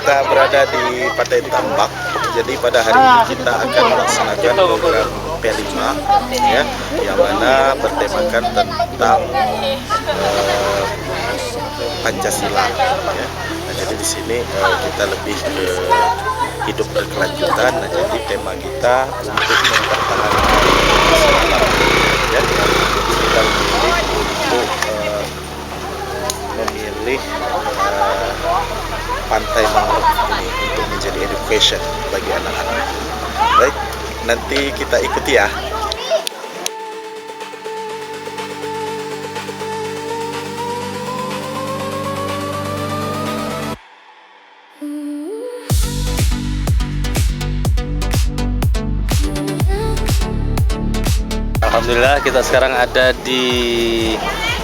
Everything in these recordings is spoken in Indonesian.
kita berada di Pantai Tambak. Jadi pada hari ini kita akan melaksanakan program P5 ya, yang mana bertemakan tentang Pancasila ya. Nah, jadi di sini kita lebih ke hidup berkelanjutan. Nah, jadi tema kita untuk mempertahankan Pancasila ya. Jadi kita memilih pantai mangrove ini untuk menjadi education bagi anak-anak. Baik, nanti kita ikuti ya. Alhamdulillah kita sekarang ada di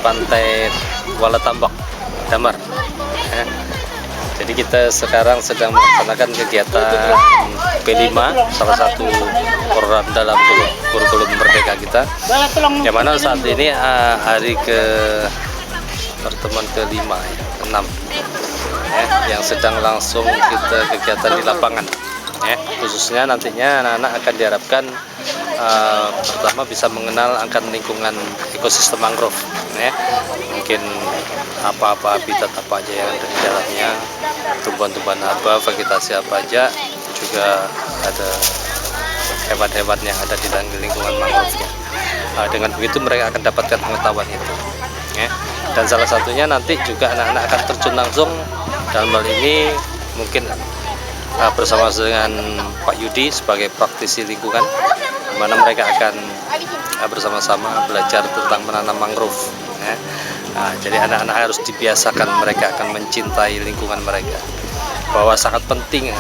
Pantai Kuala Tambak, Damar ya. Jadi kita sekarang sedang melaksanakan kegiatan P5, salah satu program dalam kurikulum Merdeka kita, yang mana saat ini hari ke pertemuan ke-5 ya, ke-6 ya, yang sedang langsung kita kegiatan di lapangan ya. Khususnya nantinya anak-anak akan diharapkan pertama bisa mengenal akan lingkungan ekosistem mangrove ya. Mungkin apa-apa habitat apa aja yang ada di dalamnya, tumbuhan-tumbuhan apa, vegetasi apa aja, juga ada hewan-hewan yang ada di dalam lingkungan mangrove-nya. Dengan begitu mereka akan dapatkan pengetahuan itu ya. Dan salah satunya nanti juga anak-anak akan terjun langsung dalam hal ini mungkin bersama dengan Pak Yudi sebagai praktisi lingkungan, di mana mereka akan bersama-sama belajar tentang menanam mangrove ya. Jadi anak-anak harus dibiasakan, mereka akan mencintai lingkungan mereka, bahwa sangat penting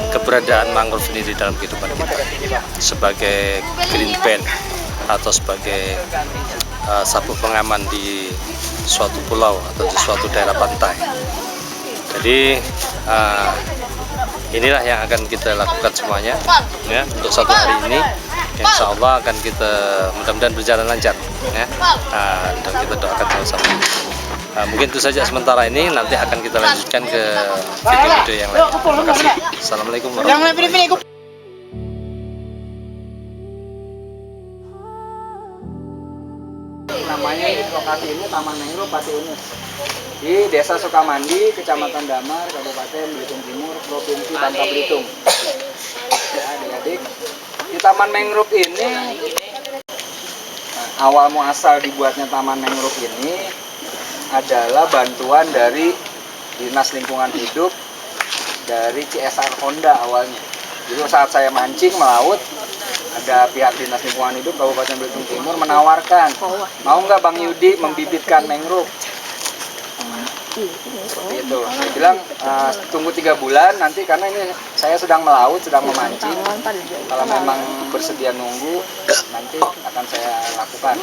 keberadaan mangrove ini di dalam kehidupan kita sebagai green belt atau sebagai sabuk pengaman di suatu pulau atau di suatu daerah pantai. Jadi inilah yang akan kita lakukan semuanya ya untuk satu hari ini. Insya Allah akan kita mudah-mudahan berjalan lancar ya. Dan kita doakan sama-sama. Mungkin itu saja sementara ini, nanti akan kita lanjutkan ke video-video yang lain. Terima kasih. Assalamualaikum warahmatullahi wabarakatuh. Namanya lokasi ini Taman Mangrove Pati Unus di Desa Sukamandi, Kecamatan Damar, Kabupaten Belitung Timur, Provinsi Bangka Belitung. Ya, adik-adik, di Taman Mangrove ini awal muasal dibuatnya Taman Mangrove ini adalah bantuan dari Dinas Lingkungan Hidup dari CSR Honda awalnya. Jadi saat saya mancing melaut, ada pihak Dinas Lingkungan Hidup Kabupaten Belitung Timur menawarkan, mau nggak Bang Yudi membibitkan mangrove? Seperti itu. Saya bilang tunggu 3 bulan nanti, karena ini saya sedang melaut, sedang memancing. Kalau memang bersedia nunggu, nanti akan saya lakukan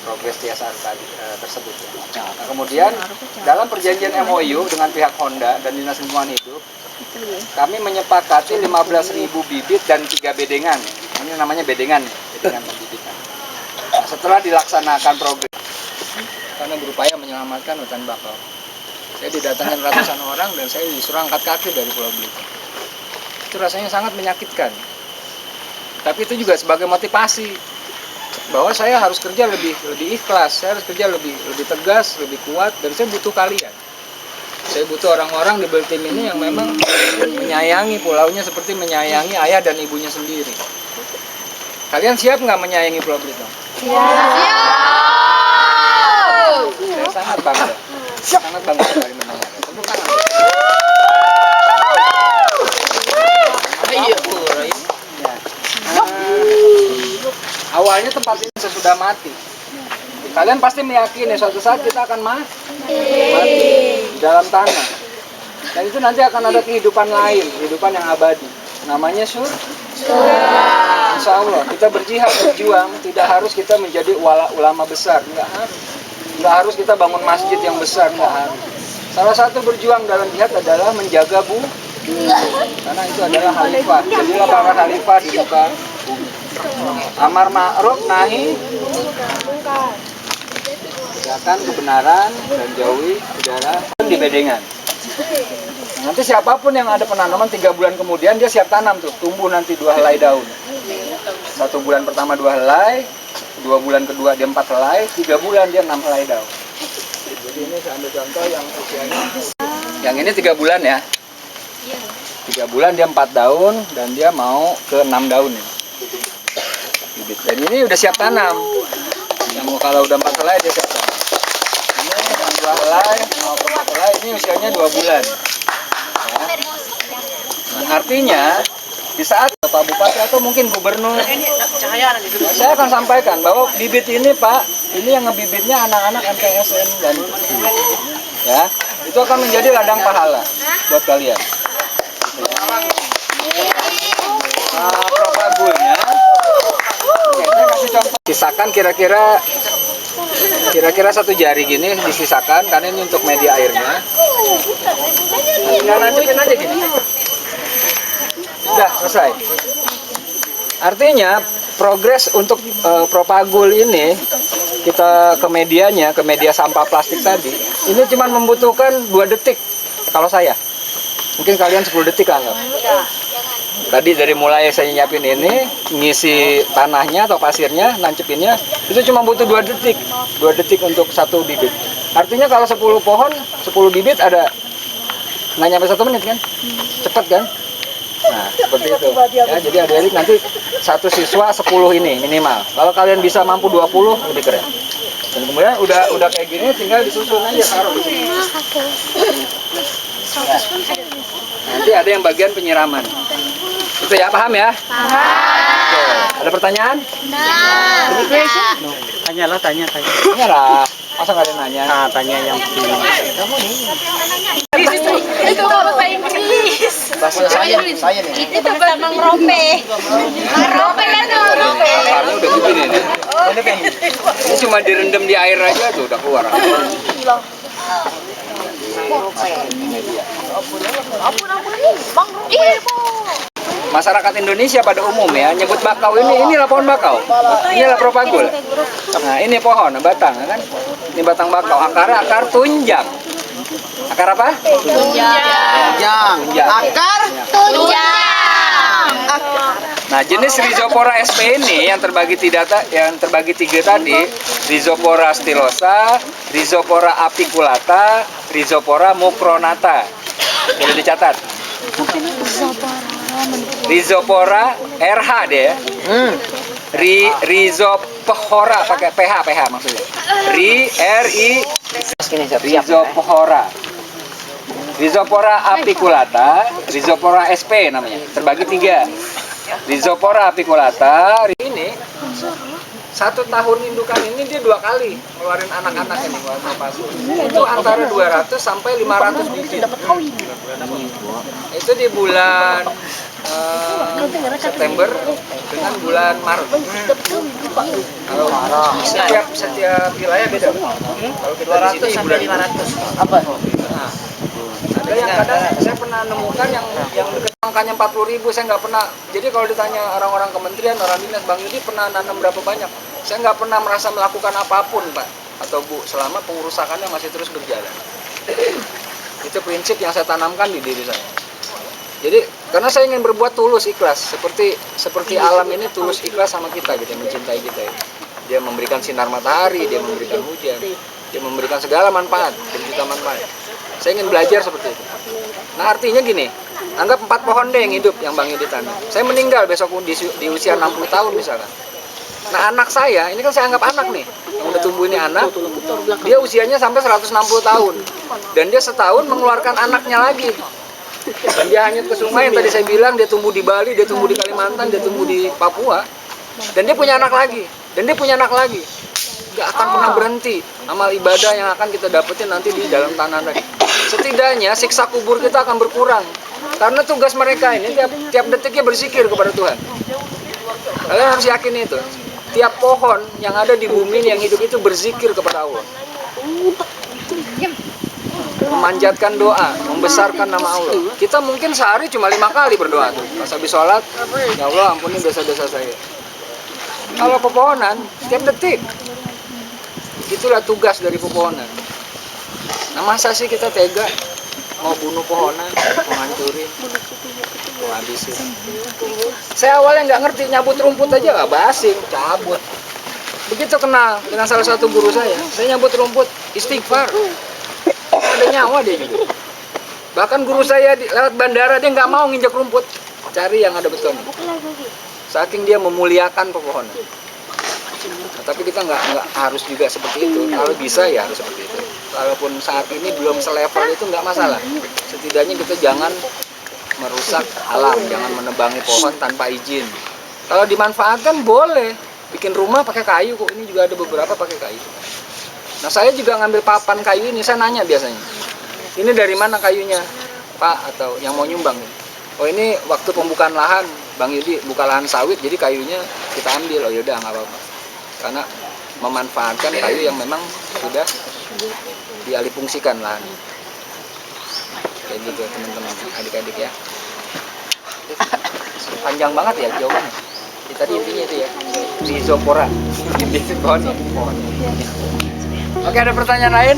progres CSR tadi tersebut. Nah, kemudian dalam perjanjian MOU dengan pihak Honda dan Dinas Lingkungan Hidup, kami menyepakati 15.000 bibit dan 3 bedengan. Ini namanya bedengan, bedengan pembibitan. Nah, setelah dilaksanakan progres, karena berupaya menyelamatkan hutan bakau, saya didatangkan ratusan orang dan saya disuruh angkat kaki dari Pulau Belitung. Itu rasanya sangat menyakitkan. Tapi itu juga sebagai motivasi bahwa saya harus kerja lebih ikhlas, saya harus kerja lebih tegas, lebih kuat, dan saya butuh kalian. Saya butuh orang-orang di Belitung ini yang memang menyayangi pulaunya seperti menyayangi ayah dan ibunya sendiri. Kalian siap nggak menyayangi Pulau Belitung? Siap. Saya sangat bangga sekali mendengar. Tepuk tangan. Awalnya tempat ini sesudah mati. Kalian pasti meyakini suatu saat kita akan mati di dalam tanah. Dan itu nanti akan ada kehidupan lain, kehidupan yang abadi. Namanya surga. Insya Allah kita berjuang, tidak harus kita menjadi ulama besar, nggak harus kita bangun masjid yang besar, nggak harus. Salah satu berjuang dalam jihad adalah menjaga bumi, karena itu adalah khalifah. Jadilah para khalifah di muka bumi. Amar ma'ruf nahi, tegakkan kebenaran dan jauhi udara di bedengan. Nanti siapapun yang ada penanaman 3 bulan kemudian dia siap tanam tuh, tumbuh nanti 2 helai daun. 1 bulan pertama 2 helai, 2 bulan kedua dia 4 helai, 3 bulan dia 6 helai daun. Jadi ini saya ambil contoh yang usianya, yang ini 3 bulan ya. 3 bulan dia 4 daun dan dia mau ke 6 daun ya. Dan ini udah siap tanam. Yang mau kalau udah 4 helai dia siap tanam. Ini yang 2 helai mau ke 4 helai, ini usianya 2 bulan. Ya. Nah, artinya di saat Pak Bupati atau mungkin gubernur, saya akan sampaikan bahwa bibit ini Pak, ini yang ngebibitnya anak-anak MTSN dan ya, itu akan menjadi ladang pahala buat kalian. Propagulnya, saya kasih contoh. Sisakan kira-kira 1 jari gini disisakan karena ini untuk media airnya. Tinggal nancepin aja gini. Udah selesai. Artinya progres untuk propagul ini kita ke medianya, ke media sampah plastik tadi, ini cuma membutuhkan 2 detik kalau saya. Mungkin kalian 10 detik anggap. Tadi dari mulai saya nyiapin ini, ngisi tanahnya atau pasirnya, nancepinnya, itu cuma butuh 2 detik. 2 detik untuk 1 bibit. Artinya kalau 10 pohon, 10 bibit ada nggak nyampe 1 menit kan? Cepat kan? Nah, seperti itu. Ya, jadi adik-adik nanti 1 siswa 10 ini minimal. Kalau kalian bisa mampu 20 lebih keren. Dan kemudian udah kayak gini tinggal disusun aja taruh di sini. Ya. Nanti ada yang bagian penyiraman. Itu ya, paham ya? Paham. Ada pertanyaan? Tanyalah, tanya. Tanyalah. Masa nggak ada nanya? Nah, tanya yang Kamu nih. Itu bahasa Inggris. Bahasa saya nih. Itu bahasa Bang Rope. Bang Rope kan tuh. Karena udah begini nih. Ini cuma direndam di air aja tuh udah keluar. Bang Rope. Masyarakat Indonesia pada umum ya nyebut bakau inilah pohon bakau. Inilah propagul. Nah, ini pohon batang kan. Ini batang bakau, akar tunjang. Akar apa? Tunjang. Akar Tunjang. Nah, jenis Rhizopora sp ini yang terbagi 3 tadi, Rhizopora stylosa, Rhizopora apiculata, Rhizopora mucronata. Boleh dicatat. Rhizopora RH deh ya. Rhizopora pakai PH maksudnya. Rhizopora. Rhizopora apiculata, Rhizopora sp namanya. Terbagi 3. Rhizopora apiculata ini 1 tahun indukan ini dia 2 kali ngeluarin anak-anak ini itu antara 200 sampai 500 bibit. Itu di bulan September dengan bulan Maret. Kalau setiap wilayah beda. Kalau kita di sini bulan 500. Apa? Nah, ada yang kadang saya pernah nemukan yang dekat angkanya 40.000, saya nggak pernah. Jadi kalau ditanya orang-orang kementerian, orang dinas, Bang Yudi pernah nanam berapa banyak? Saya nggak pernah merasa melakukan apapun, Pak atau Bu, selama pengurusakannya masih terus berjalan. Itu prinsip yang saya tanamkan di diri saya. Jadi karena saya ingin berbuat tulus ikhlas, seperti alam ini tulus ikhlas sama kita gitu, mencintai kita. Dia memberikan sinar matahari, dia memberikan hujan, dia memberikan segala manfaat, berjuta manfaat. Saya ingin belajar seperti itu. Nah, artinya gini, anggap 4 pohon deh yang hidup yang Bang Yudi tanam. Saya meninggal besok di usia 60 tahun misalkan. Nah, anak saya, ini kan saya anggap anak nih, yang udah tumbuh ini anak, dia usianya sampai 160 tahun. Dan dia setahun mengeluarkan anaknya lagi. Dan dia hanyut ke sungai yang tadi saya bilang, dia tumbuh di Bali, dia tumbuh di Kalimantan, dia tumbuh di Papua. Dan dia punya anak lagi, dan dia punya anak lagi. Gak akan pernah berhenti amal ibadah yang akan kita dapetin nanti di dalam tanah tadi. Setidaknya siksa kubur kita akan berkurang. Karena tugas mereka ini tiap detiknya berzikir kepada Tuhan. Kalian harus yakin itu. Tiap pohon yang ada di bumi ini yang hidup itu berzikir kepada Allah. Memanjatkan doa, membesarkan nama Allah. Kita mungkin sehari cuma 5 kali berdoa tuh. Pas habis sholat, ya Allah ampuni dosa-dosa saya. Kalau pepohonan, tiap detik. Itulah tugas dari pepohonan. Nah, masa sih kita tega mau bunuh pohonan, mau hancurin, mau habisin. Saya awalnya nggak ngerti, nyabut rumput aja nggak basing, cabut. Begitu kenal dengan salah satu guru saya nyabut rumput, istighfar. Ada nyawa dia juga. Bahkan guru saya lewat bandara dia nggak mau nginjak rumput, cari yang ada beton. Saking dia memuliakan pepohonan. Nah, tapi kita nggak harus juga seperti itu. Kalau bisa ya harus seperti itu. Walaupun saat ini belum selevel itu nggak masalah. Setidaknya kita jangan merusak alam, jangan menebangi pohon tanpa izin. Kalau dimanfaatkan boleh. Bikin rumah pakai kayu kok. Ini juga ada beberapa pakai kayu. Nah saya juga ngambil papan kayu ini. Saya nanya biasanya, ini dari mana kayunya, Pak? Atau yang mau nyumbang? Oh ini waktu pembukaan lahan, Bang Yudi buka lahan sawit, jadi kayunya kita ambil. Oh yaudah nggak apa-apa. Karena memanfaatkan kayu yang memang sudah dialihfungsikan lahan. Kayak gitu teman-teman, adik-adik ya. Panjang banget ya jawabannya. Tadi intinya itu ya, Rhizopora. Oke, ada pertanyaan lain?